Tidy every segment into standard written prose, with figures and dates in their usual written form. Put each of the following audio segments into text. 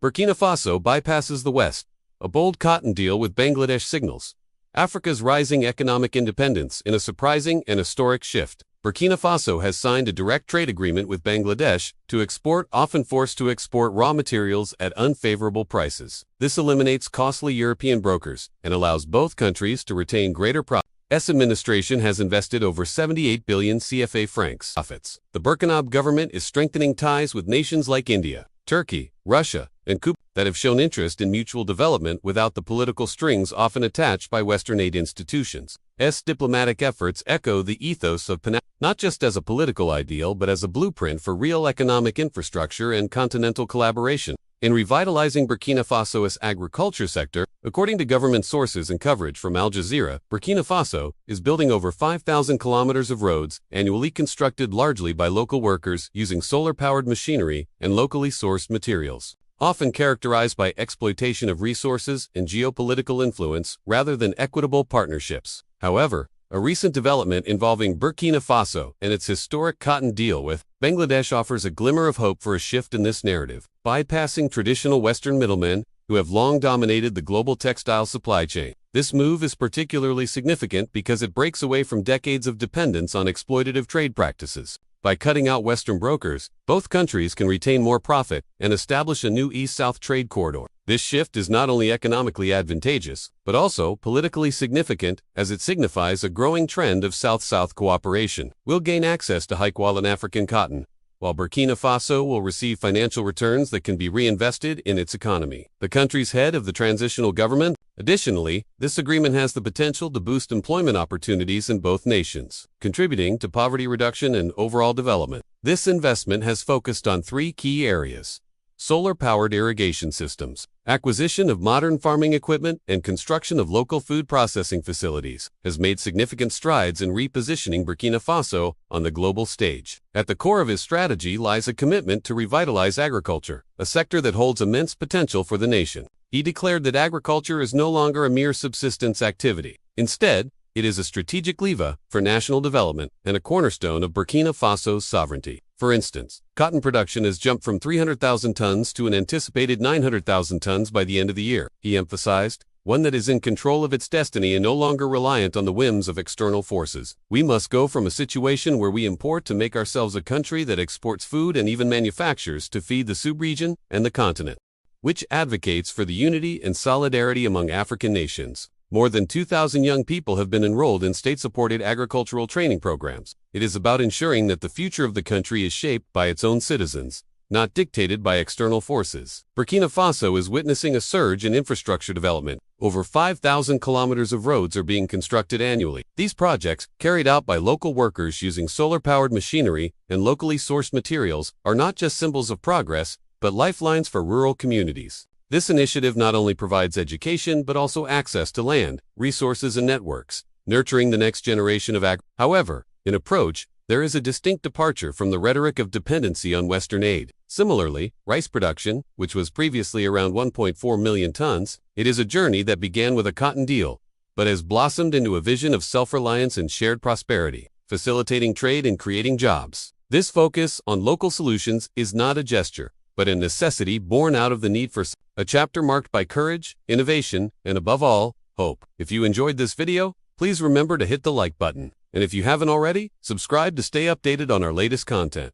Burkina Faso bypasses the West. A bold cotton deal with Bangladesh signals Africa's rising economic independence in a surprising and historic shift. Burkina Faso has signed a direct trade agreement with Bangladesh to export, often forced to export raw materials at unfavorable prices. This eliminates costly European brokers and allows both countries to retain greater profits. S administration has invested over 78 billion CFA francs profits. The Burkina government is strengthening ties with nations like India, Turkey, Russia, and Cuba that have shown interest in mutual development without the political strings often attached by Western aid institutions. Diplomatic efforts echo the ethos of Pan-Africanism, not just as a political ideal but as a blueprint for real economic infrastructure and continental collaboration. In revitalizing Burkina Faso's agriculture sector, according to government sources and coverage from Al Jazeera, Burkina Faso is building over 5,000 kilometers of roads, annually constructed largely by local workers using solar-powered machinery and locally sourced materials, often characterized by exploitation of resources and geopolitical influence rather than equitable partnerships. However, a recent development involving Burkina Faso and its historic cotton deal with Bangladesh offers a glimmer of hope for a shift in this narrative, bypassing traditional Western middlemen who have long dominated the global textile supply chain. This move is particularly significant because it breaks away from decades of dependence on exploitative trade practices. By cutting out Western brokers, both countries can retain more profit and establish a new East-South trade corridor. This shift is not only economically advantageous, but also politically significant as it signifies a growing trend of South-South cooperation. We'll gain access to high-quality African cotton, while Burkina Faso will receive financial returns that can be reinvested in its economy. The country's head of the transitional government. Additionally, this agreement has the potential to boost employment opportunities in both nations, contributing to poverty reduction and overall development. This investment has focused on three key areas: solar-powered irrigation systems, acquisition of modern farming equipment, and construction of local food processing facilities, has made significant strides in repositioning Burkina Faso on the global stage. At the core of his strategy lies a commitment to revitalize agriculture, a sector that holds immense potential for the nation. He declared that agriculture is no longer a mere subsistence activity. Instead, it is a strategic lever for national development and a cornerstone of Burkina Faso's sovereignty. For instance, cotton production has jumped from 300,000 tons to an anticipated 900,000 tons by the end of the year, he emphasized, one that is in control of its destiny and no longer reliant on the whims of external forces. We must go from a situation where we import to make ourselves a country that exports food and even manufactures to feed the sub-region and the continent, which advocates for the unity and solidarity among African nations. More than 2,000 young people have been enrolled in state-supported agricultural training programs. It is about ensuring that the future of the country is shaped by its own citizens, not dictated by external forces. Burkina Faso is witnessing a surge in infrastructure development. Over 5,000 kilometers of roads are being constructed annually. These projects, carried out by local workers using solar-powered machinery and locally sourced materials, are not just symbols of progress, but lifelines for rural communities. This initiative not only provides education but also access to land, resources, and networks, nurturing the next generation of However, in approach, there is a distinct departure from the rhetoric of dependency on Western aid. Similarly, rice production, which was previously around 1.4 million tons, it is a journey that began with a cotton deal, but has blossomed into a vision of self-reliance and shared prosperity, facilitating trade and creating jobs. This focus on local solutions is not a gesture, but a necessity born out of the need for a chapter marked by courage, innovation, and above all, hope. If you enjoyed this video, please remember to hit the like button. And if you haven't already, subscribe to stay updated on our latest content.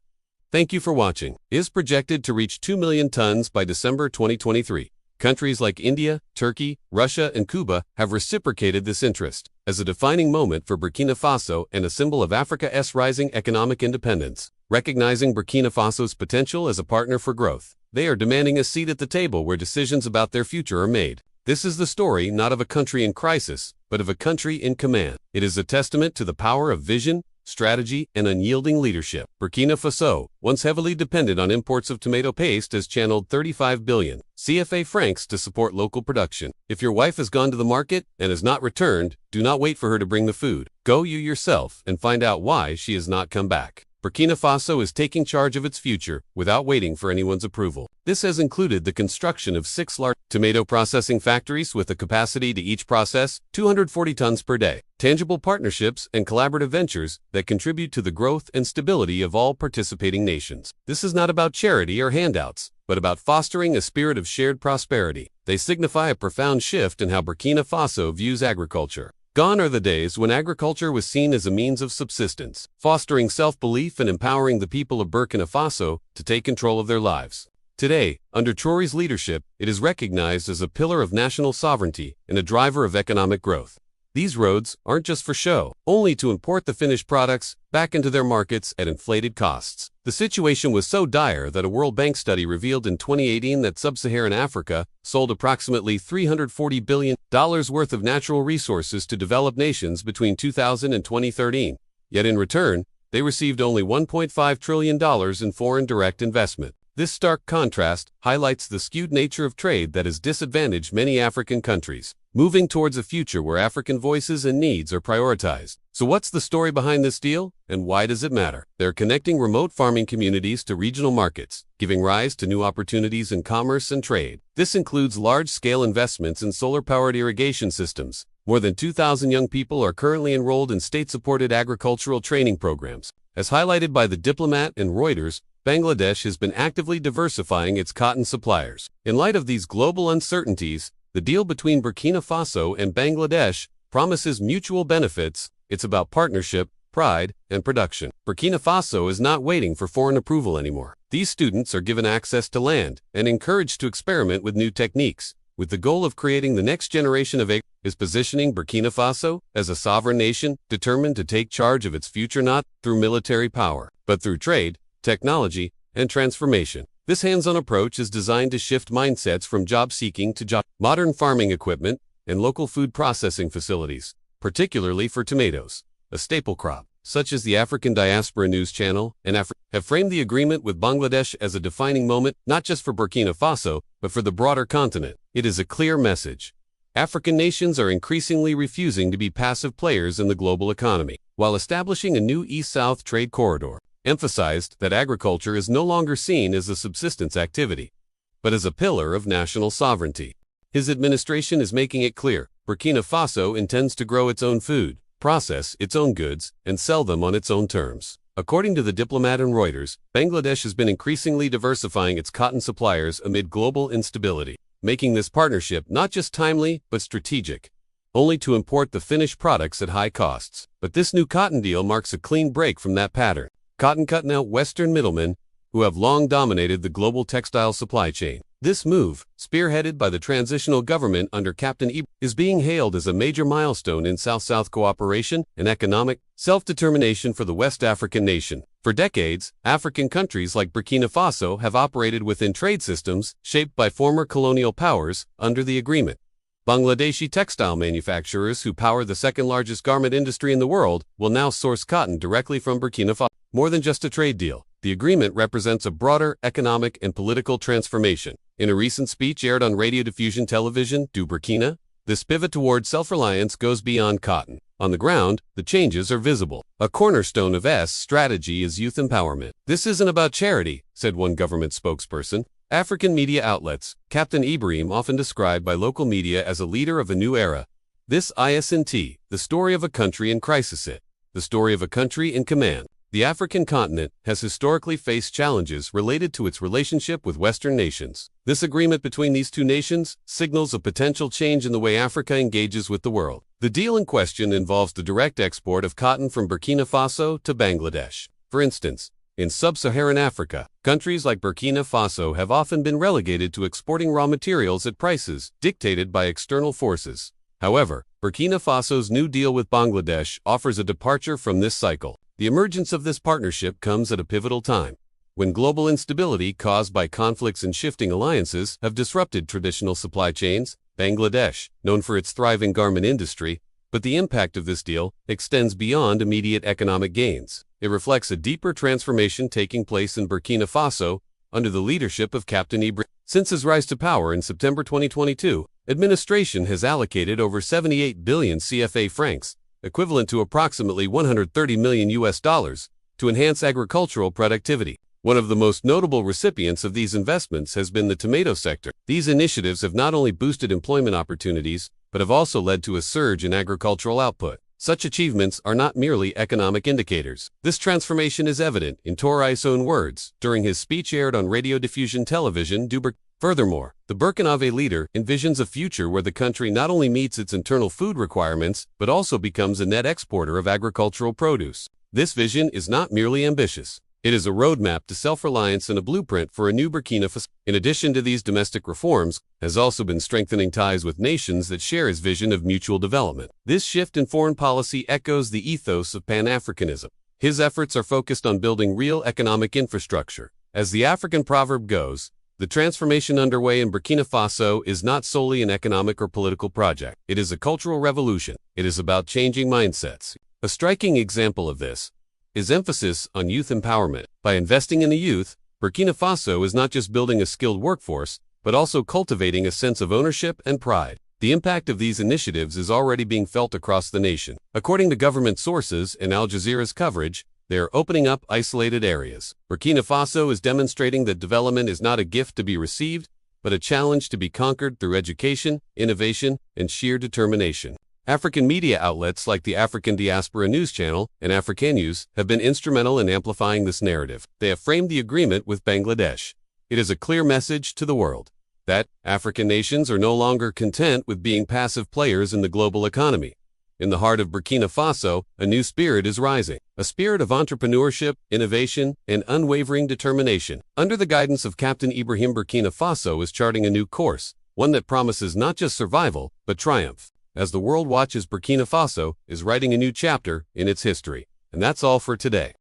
Thank you for watching. Is projected to reach 2 million tons by December 2023. Countries like India, Turkey, Russia, and Cuba have reciprocated this interest. As a defining moment for Burkina Faso and a symbol of Africa's rising economic independence, recognizing Burkina Faso's potential as a partner for growth, they are demanding a seat at the table where decisions about their future are made. This is the story not of a country in crisis, but of a country in command. It is a testament to the power of vision, strategy, and unyielding leadership. Burkina Faso, once heavily dependent on imports of tomato paste, has channeled 35 billion CFA francs to support local production. If your wife has gone to the market and has not returned, do not wait for her to bring the food. Go you yourself and find out why she has not come back. Burkina Faso is taking charge of its future without waiting for anyone's approval. This has included the construction of 6 large tomato processing factories with a capacity to each process 240 tons per day. Tangible partnerships and collaborative ventures that contribute to the growth and stability of all participating nations. This is not about charity or handouts. but about fostering a spirit of shared prosperity. They signify a profound shift in how Burkina Faso views agriculture. Gone are the days when agriculture was seen as a means of subsistence, fostering self-belief and empowering the people of Burkina Faso to take control of their lives. Today, under Traoré's leadership, it is recognized as a pillar of national sovereignty and a driver of economic growth. These roads aren't just for show, only to import the finished products back into their markets at inflated costs. The situation was so dire that a World Bank study revealed in 2018 that sub-Saharan Africa sold approximately $340 billion worth of natural resources to developed nations between 2000 and 2013. Yet in return, they received only $1.5 trillion in foreign direct investment. This stark contrast highlights the skewed nature of trade that has disadvantaged many African countries, moving towards a future where African voices and needs are prioritized. So what's the story behind this deal, and why does it matter? They're connecting remote farming communities to regional markets, giving rise to new opportunities in commerce and trade. This includes large-scale investments in solar-powered irrigation systems. More than 2,000 young people are currently enrolled in state-supported agricultural training programs. As highlighted by The Diplomat and Reuters, Bangladesh has been actively diversifying its cotton suppliers. In light of these global uncertainties, the deal between Burkina Faso and Bangladesh promises mutual benefits. It's about partnership, pride, and production. Burkina Faso is not waiting for foreign approval anymore. These students are given access to land and encouraged to experiment with new techniques, with the goal of creating the next generation of is positioning Burkina Faso as a sovereign nation determined to take charge of its future not through military power, but through trade, technology, and transformation. This hands-on approach is designed to shift mindsets from job-seeking to modern farming equipment and local food processing facilities, particularly for tomatoes, a staple crop. Such as the African Diaspora News Channel and have framed the agreement with Bangladesh as a defining moment, not just for Burkina Faso, but for the broader continent. It is a clear message. African nations are increasingly refusing to be passive players in the global economy, while establishing a new East-South trade corridor. Emphasized that agriculture is no longer seen as a subsistence activity, but as a pillar of national sovereignty. His administration is making it clear Burkina Faso intends to grow its own food, process its own goods, and sell them on its own terms. According to The Diplomat and Reuters, Bangladesh has been increasingly diversifying its cotton suppliers amid global instability, making this partnership not just timely but strategic, only to import the finished products at high costs. But this new cotton deal marks a clean break from that pattern. Cotton cutting out Western middlemen who have long dominated the global textile supply chain. This move, spearheaded by the transitional government under Captain Ibrahim, is being hailed as a major milestone in South-South cooperation and economic self-determination for the West African nation. For decades, African countries like Burkina Faso have operated within trade systems shaped by former colonial powers under the agreement. Bangladeshi textile manufacturers who power the second-largest garment industry in the world will now source cotton directly from Burkina Faso. More than just a trade deal, the agreement represents a broader economic and political transformation. In a recent speech aired on Radio Diffusion Television, Du Burkina, this pivot toward self-reliance goes beyond cotton. On the ground, the changes are visible. A cornerstone of S strategy is youth empowerment. This isn't about charity, said one government spokesperson. African media outlets, Captain Ibrahim often described by local media as a leader of a new era. This isn't the story of a country in crisis, the story of a country in command. The African continent has historically faced challenges related to its relationship with Western nations. This agreement between these two nations signals a potential change in the way Africa engages with the world. The deal in question involves the direct export of cotton from Burkina Faso to Bangladesh. For instance, in sub-Saharan Africa, countries like Burkina Faso have often been relegated to exporting raw materials at prices dictated by external forces. However, Burkina Faso's new deal with Bangladesh offers a departure from this cycle. The emergence of this partnership comes at a pivotal time, when global instability caused by conflicts and shifting alliances have disrupted traditional supply chains. Bangladesh, known for its thriving garment industry, but the impact of this deal extends beyond immediate economic gains. It reflects a deeper transformation taking place in Burkina Faso under the leadership of Captain Ibrahim. Since his rise to power in September 2022, administration has allocated over 78 billion CFA francs, equivalent to approximately $130 million to enhance agricultural productivity. One of the most notable recipients of these investments has been the tomato sector. These initiatives have not only boosted employment opportunities, but have also led to a surge in agricultural output. Such achievements are not merely economic indicators. This transformation is evident, in Traoré's own words, during his speech aired on radio diffusion television du Burkina. Furthermore, the Burkina Faso leader envisions a future where the country not only meets its internal food requirements, but also becomes a net exporter of agricultural produce. This vision is not merely ambitious. It is a roadmap to self-reliance and a blueprint for a new Burkina Faso. In addition to these domestic reforms, has also been strengthening ties with nations that share his vision of mutual development. This shift in foreign policy echoes the ethos of Pan-Africanism. His efforts are focused on building real economic infrastructure. As the African proverb goes, the transformation underway in Burkina Faso is not solely an economic or political project. It is a cultural revolution. It is about changing mindsets. A striking example of this is emphasis on youth empowerment. By investing in the youth, Burkina Faso is not just building a skilled workforce, but also cultivating a sense of ownership and pride. The impact of these initiatives is already being felt across the nation. According to government sources and Al Jazeera's coverage, they are opening up isolated areas. Burkina Faso is demonstrating that development is not a gift to be received, but a challenge to be conquered through education, innovation, and sheer determination. African media outlets like the African Diaspora News Channel and Africanews have been instrumental in amplifying this narrative. They have framed the agreement with Bangladesh. It is a clear message to the world that African nations are no longer content with being passive players in the global economy. In the heart of Burkina Faso, a new spirit is rising, a spirit of entrepreneurship, innovation, and unwavering determination. Under the guidance of Captain Ibrahim, Burkina Faso is charting a new course, one that promises not just survival, but triumph. As the world watches, Burkina Faso is writing a new chapter in its history. And that's all for today.